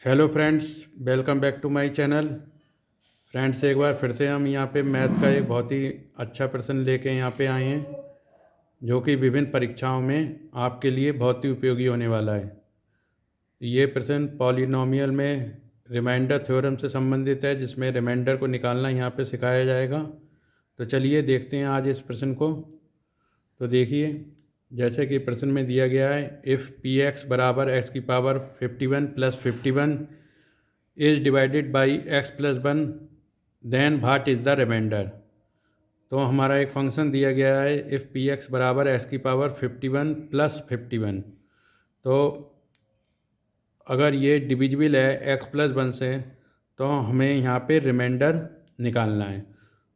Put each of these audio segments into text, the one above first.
Hello friends, welcome back to my channel. Friends, एक बार फिर से हम यहाँ पे मैथ का एक बहुत ही अच्छा प्रश्न लेके यहाँ पे आए हैं, जो कि विभिन्न परीक्षाओं में आपके लिए बहुत ही उपयोगी होने वाला है। ये प्रश्न पॉलिनॉमियल में रिमाइंडर थ्योरम से संबंधित है, जिसमें रिमाइंडर को निकालना यहाँ पे सिखाया जाएगा। तो चलिए देखते हैं आज इस प्रश्न को। तो देखिए, जैसे कि प्रश्न में दिया गया है, इफ़ पी एक्स बराबर एक्स की power 51 plus 51 is divided by X plus one, then what is the remainder. तो हमारा एक फंक्शन दिया गया है, इफ़ पी एक्स बराबर एक्स की पावर 51 प्लस 51। तो अगर ये डिविजिबल है एक्स प्लस वन से, तो हमें यहाँ पे रिमाइंडर निकालना है।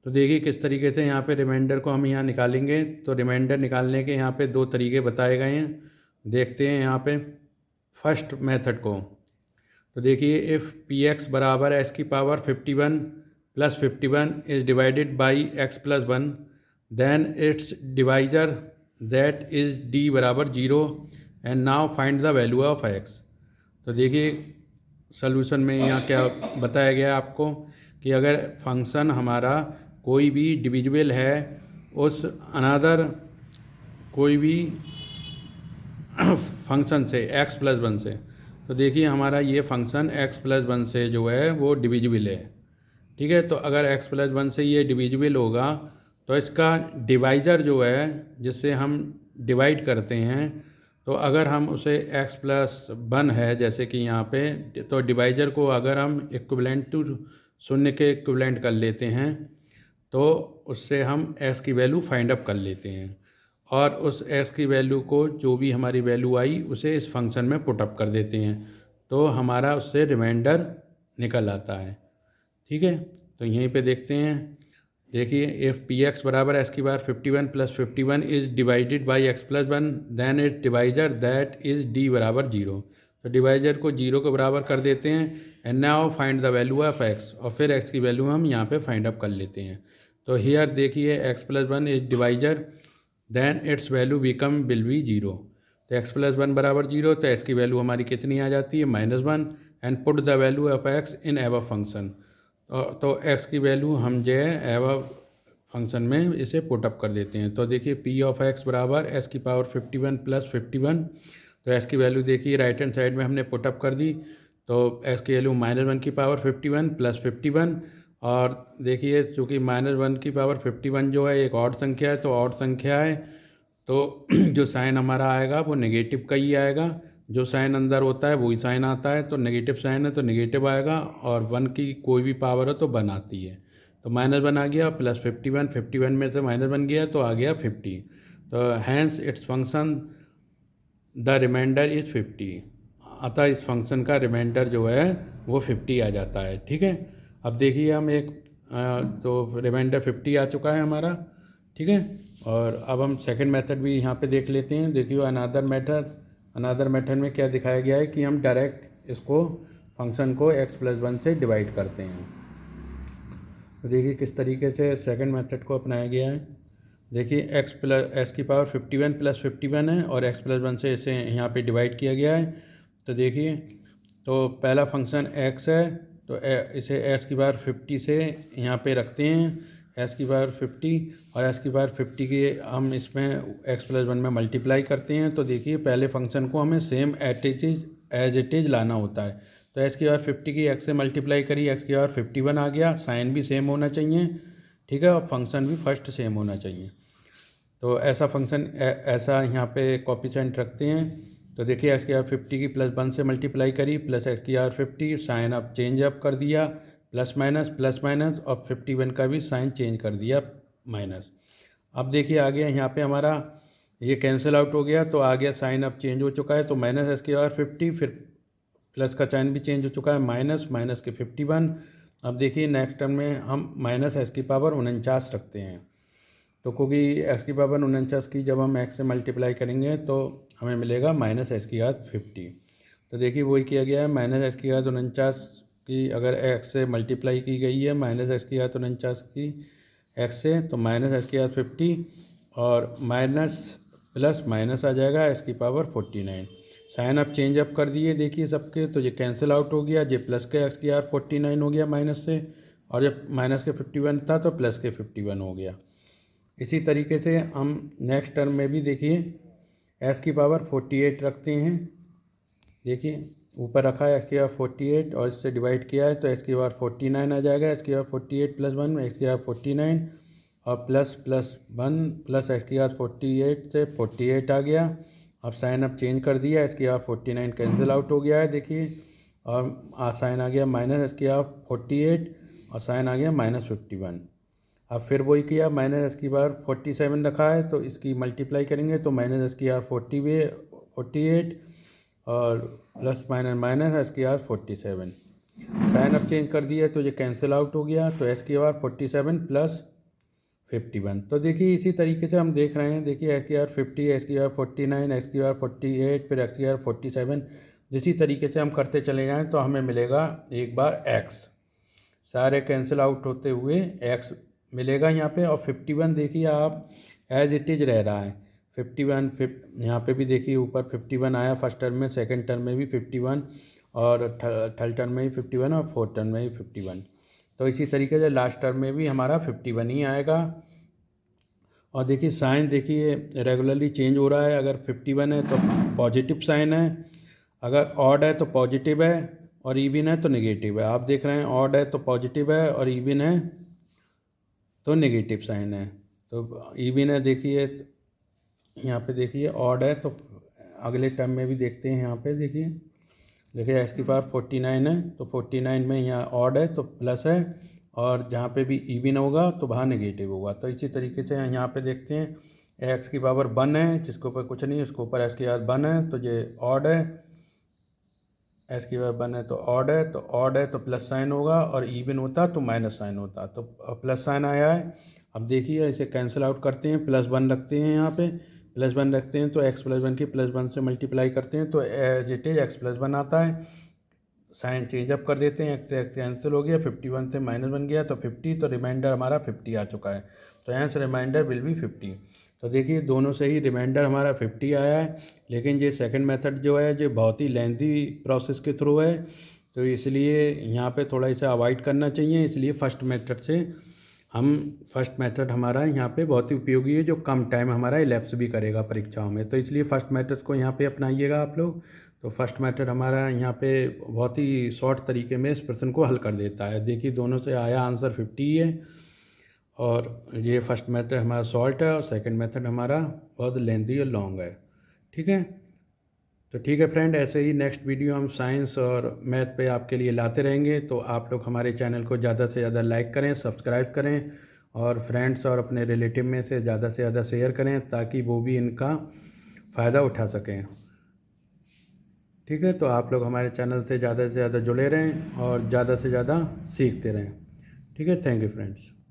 तो देखिए किस तरीके से यहाँ पे रिमाइंडर को हम यहाँ निकालेंगे। तो रिमाइंडर निकालने के यहाँ पे दो तरीके बताए गए हैं। देखते हैं यहाँ पे फर्स्ट मेथड को। तो देखिए, इफ़ पी एक्स बराबर एक्स की power 51 plus 51 is divided by X plus one, then its divisor that is D बराबर 0 and now find the value of X. तो देखिए सॉल्यूशन में यहाँ क्या बताया गया है आपको कि अगर फंक्शन हमारा कोई भी डिविजिबल है उस अनदर कोई भी फंक्शन से एक्स प्लस वन से, तो देखिए हमारा ये फंक्शन एक्स प्लस वन से जो है वो डिविजिबल है। ठीक है, तो अगर एक्स प्लस वन से ये डिविजिबल होगा तो इसका डिवाइजर जो है जिससे हम डिवाइड करते हैं, तो अगर हम उसे एक्स प्लस वन है जैसे कि यहाँ पे, तो डिवाइजर को अगर हम इक्विवेलेंट टू शून्य के इक्विवेलेंट कर लेते हैं, तो उससे हम एक्स की वैल्यू फाइंड अप कर लेते हैं और उस एक्स की वैल्यू को जो भी हमारी वैल्यू आई उसे इस फंक्शन में पुट अप कर देते हैं, तो हमारा उससे रिमाइंडर निकल आता है। ठीक है, तो यहीं पे देखते हैं। देखिए, इफ़ पी एक्स बराबर एक्स की बार 51 plus 51 is divided by X plus one, then it divisor that is D बराबर 0। तो डिवाइजर को 0 के बराबर कर देते हैं। And now find the value of x, और फिर एक्स की वैल्यू हम यहाँ पे फाइंड अप कर लेते हैं। तो हियर देखिए, X plus one is divisor, then its value become will be 0। तो एक्स प्लस वन बराबर 0, तो एक्स की वैल्यू हमारी कितनी आ जाती है, -1। And put the value of x in ever function. तो एक्स की वैल्यू हम जो है एवर फंक्शन में इसे पुट अप कर देते हैं। तो देखिए, पी ऑफ एक्स बराबर एक्स की पावर 51 प्लस 51। तो एक्स की वैल्यू देखिए राइट हैंड साइड में हमने पुट अप कर दी। तो एक्स की वैल्यू -1 की पावर 51 प्लस 51। और देखिए, चूँकि -1 की पावर 51 जो है एक ऑड संख्या है, तो ऑड संख्या है तो जो साइन हमारा आएगा वो नेगेटिव का ही आएगा। जो साइन अंदर होता है वही साइन आता है, तो नेगेटिव साइन है तो नेगेटिव आएगा, और वन की कोई भी पावर हो तो वन आती है। तो -1 आ गया, प्लस 51, 51 में से -1 गया तो आ गया 50। तो hence its function the remainder is 50। अतः इस फंक्शन का रिमाइंडर जो है वो 50 आ जाता है। ठीक है, अब देखिए हम एक तो रिमाइंडर 50 आ चुका है हमारा। ठीक है, और अब हम सेकंड मेथड भी यहाँ पे देख लेते हैं। देखिए, अनदर मेथड में क्या दिखाया गया है कि हम डायरेक्ट इसको फंक्शन को एक्स प्लस वन से डिवाइड करते हैं। तो देखिए किस तरीके से सेकंड मेथड को अपनाया गया है। देखिए, एक्स की पावर 51 प्लस 51 है और एक्स प्लस वन से इसे यहाँ पे डिवाइड किया गया है। तो देखिए, तो पहला फंक्शन एक्स है, तो इसे एक्स की पावर 50 से यहाँ पे रखते हैं, एक्स की पावर 50, और एक्स की पावर 50 के हम इसमें एक्स प्लस वन में मल्टीप्लाई करते हैं। तो देखिए, पहले फंक्शन को हमें सेम एज इट इज़ लाना होता है। तो एक्स की पावर 50 की एक्स से मल्टीप्लाई करी, एक्स की पावर 51 आ गया। साइन भी सेम होना चाहिए, ठीक है, और फंक्शन भी फर्स्ट सेम होना चाहिए। तो ऐसा फंक्शन ऐसा यहाँ पे कॉफिशिएंट रखते हैं। तो देखिए, एक्स की पावर 50 की प्लस वन से मल्टीप्लाई करी, प्लस एक्स की पावर 50, साइन अब चेंज अप कर दिया, प्लस माइनस, और 51 का भी साइन चेंज कर दिया, माइनस। अब देखिए आ गया यहाँ पे हमारा ये कैंसिल आउट हो गया, तो आ गया साइन अब चेंज हो चुका है। तो माइनस एक्स की पावर 50, फिर प्लस का साइन भी चेंज हो चुका है, माइनस के 51। अब देखिए नेक्स्ट टर्म में हम माइनस एक्स की पावर 49 रखते हैं। तो क्योंकि एक्स की पावर 49 की जब हम एक्स से मल्टीप्लाई करेंगे तो हमें मिलेगा माइनस एक्स की घात 50। तो देखिए वही किया गया है, माइनस एक्स की घात 49 की अगर एक्स से मल्टीप्लाई की गई है, माइनस एक्स की घात 49 की एक्स से, तो माइनस एक्स की घात 50 और माइनस प्लस माइनस आ जाएगा एक्स की power 49। Sign up change up कर दिए देखिए सबके, तो ये कैंसिल आउट हो गया, ये प्लस के एक्स की आर 49 हो गया माइनस से, और जब माइनस के 51 था तो प्लस के 51 हो गया। इसी तरीके से हम नेक्स्ट टर्म में भी देखिए एस की पावर 48 रखते हैं। देखिए ऊपर रखा है एक्स की पावर 48 और इससे डिवाइड किया है तो एक्स की पावर 49 आ जाएगा। एक्स की पावर 48 प्लस 1 एक्स की पावर 49 और प्लस प्लस 1 प्लस एक्स की पावर 48 से 48 आ गया। अब साइन अब चेंज कर दिया, एक्स की पावर 49 कैंसिल आउट हो गया है देखिए, और साइन आ गया माइनस एक्स की पावर 48 और साइन आ गया -51। अब फिर वही किया, माइनस एक्स की पावर 47 रखा है तो इसकी मल्टीप्लाई करेंगे तो माइनस एक्स की पावर 48 और प्लस माइनस माइनस एस की पावर 47। साइन अब चेंज कर दिया तो ये कैंसिल आउट हो गया, तो एस की पावर 47 प्लस 51। तो देखिए इसी तरीके से हम देख रहे हैं, देखिए एक्स की पावर 50, एक्स की पावर 49, एक्स की पावर 48, फिर एक्स की पावर 47। इसी तरीके से हम करते चले जाएं तो हमें मिलेगा एक बार एक्स, सारे कैंसिल आउट होते हुए एक्स मिलेगा यहाँ पे। और 51 देखिए आप एज इट इज़ रह रहा है 51। यहाँ पे भी देखिए ऊपर 51 आया फर्स्ट टर्म में, सेकंड टर्म में भी 51 और थर्ड टर्म में भी 51 और फोर्थ टर्म में भी 51। तो इसी तरीके से लास्ट टर्म में भी हमारा 51 ही आएगा। और देखिए साइन देखिए रेगुलरली चेंज हो रहा है, अगर 51 है तो पॉजिटिव साइन है, अगर ऑड है तो पॉजिटिव है, और इवन है तो नेगेटिव है। आप देख रहे हैं ऑड है तो पॉजिटिव है और इवन है तो नेगेटिव साइन है। तो इवन है देखिए यहाँ पे, देखिए ऑड है तो अगले टर्म में भी देखते हैं। यहाँ पे देखिए एक्स की पावर 49 है तो 49 में यहाँ ऑड है तो प्लस है, और जहाँ पे भी इवन होगा तो वहाँ नेगेटिव होगा। तो इसी तरीके से यहाँ पे देखते हैं एक्स की पावर 1 है जिसके ऊपर कुछ नहीं है, उसके ऊपर एक्स की पावर 1 है तो ये ऑड है, एक्स की पावर 1 है तो ऑड है, तो ऑड है तो प्लस साइन होगा, और इवन होता तो माइनस साइन होता, तो प्लस साइन आया है। अब देखिए इसे कैंसिल आउट करते हैं, +1 रखते हैं यहाँ पे, +1 रखते हैं तो x + 1 की +1 से मल्टीप्लाई करते हैं तो एज इट इज x + 1 आता है। साइन चेंज अप कर देते हैं, एक्स से एक्स कैंसिल हो गया, 51 से -1 गया तो 50, तो रिमाइंडर हमारा 50 आ चुका है। तो यहाँ रिमाइंडर विल बी 50। तो देखिए दोनों से ही रिमाइंडर हमारा 50 आया है, लेकिन ये सेकंड मेथड जो है जो बहुत ही लेंथी प्रोसेस के थ्रू है, तो इसलिए यहाँ पे थोड़ा इसे अवॉइड करना चाहिए। इसलिए फर्स्ट मेथड हमारा यहाँ पे बहुत ही उपयोगी है, जो कम टाइम हमारा इलेप्स भी करेगा परीक्षाओं में। तो इसलिए फर्स्ट मेथड को यहाँ पे अपनाइएगा आप लोग। तो फर्स्ट मेथड हमारा यहाँ पे बहुत ही शॉर्ट तरीके में इस प्रश्न को हल कर देता है। देखिए दोनों से आया आंसर 50 है, और ये फर्स्ट मेथड हमारा शॉर्ट है और सेकंड मेथड हमारा बहुत लेंथी और लॉन्ग है। ठीक है, तो ठीक है फ्रेंड, ऐसे ही नेक्स्ट वीडियो हम साइंस और मैथ पे आपके लिए लाते रहेंगे। तो आप लोग हमारे चैनल को ज़्यादा से ज़्यादा लाइक करें, सब्सक्राइब करें, और फ्रेंड्स और अपने रिलेटिव में से ज़्यादा शेयर करें ताकि वो भी इनका फ़ायदा उठा सकें। ठीक है, तो आप लोग हमारे चैनल से ज़्यादा जुड़े रहें और ज़्यादा से ज़्यादा सीखते रहें। ठीक है, थैंक यू फ्रेंड्स।